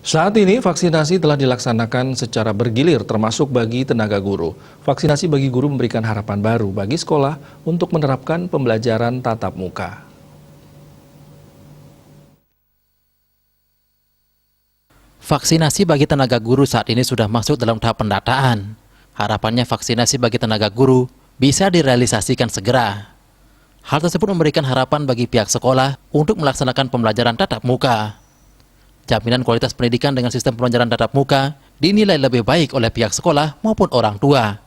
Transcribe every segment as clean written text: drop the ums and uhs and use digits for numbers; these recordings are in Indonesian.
Saat ini vaksinasi telah dilaksanakan secara bergilir termasuk bagi tenaga guru. Vaksinasi bagi guru memberikan harapan baru bagi sekolah untuk menerapkan pembelajaran tatap muka. Vaksinasi bagi tenaga guru saat ini sudah masuk dalam tahap pendataan. Harapannya vaksinasi bagi tenaga guru bisa direalisasikan segera. Hal tersebut memberikan harapan bagi pihak sekolah untuk melaksanakan pembelajaran tatap muka. Jaminan kualitas pendidikan dengan sistem pembelajaran tatap muka dinilai lebih baik oleh pihak sekolah maupun orang tua.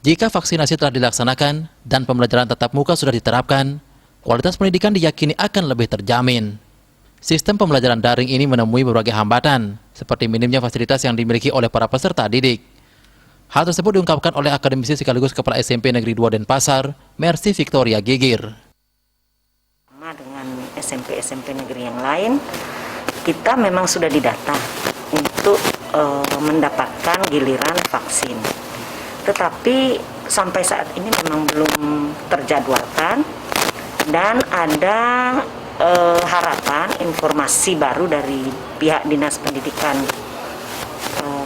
Jika vaksinasi telah dilaksanakan dan pembelajaran tatap muka sudah diterapkan, kualitas pendidikan diyakini akan lebih terjamin. Sistem pembelajaran daring ini menemui berbagai hambatan, seperti minimnya fasilitas yang dimiliki oleh para peserta didik. Hal tersebut diungkapkan oleh akademisi sekaligus Kepala SMP Negeri 2 Denpasar, Mercy Victoria Gigir. Dengan SMP-SMP negeri yang lain, kita memang sudah didata untuk mendapatkan giliran vaksin. Tetapi sampai saat ini memang belum terjadwalkan dan ada harapan informasi baru dari pihak Dinas Pendidikan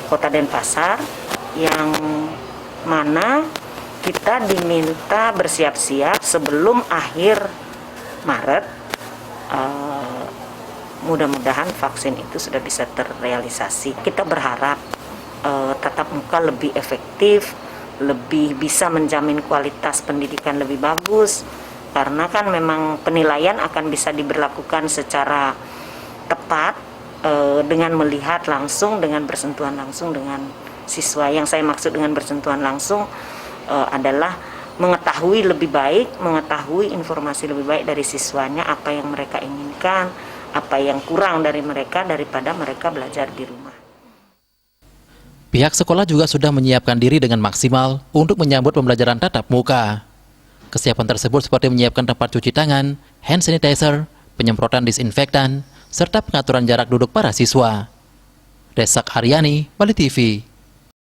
Kota Denpasar yang mana kita diminta bersiap-siap sebelum akhir Maret. Mudah-mudahan vaksin itu sudah bisa terrealisasi. Kita berharap tatap muka lebih efektif, lebih bisa menjamin kualitas pendidikan lebih bagus, karena kan memang penilaian akan bisa diberlakukan secara tepat dengan melihat langsung, dengan bersentuhan langsung dengan siswa. Yang saya maksud dengan bersentuhan langsung adalah mengetahui lebih baik, mengetahui informasi lebih baik dari siswanya, apa yang mereka inginkan, apa yang kurang dari mereka daripada mereka belajar di rumah. Pihak sekolah juga sudah menyiapkan diri dengan maksimal untuk menyambut pembelajaran tatap muka. Kesiapan tersebut seperti menyiapkan tempat cuci tangan, hand sanitizer, penyemprotan disinfektan, serta pengaturan jarak duduk para siswa. Desak Aryani, Bali TV.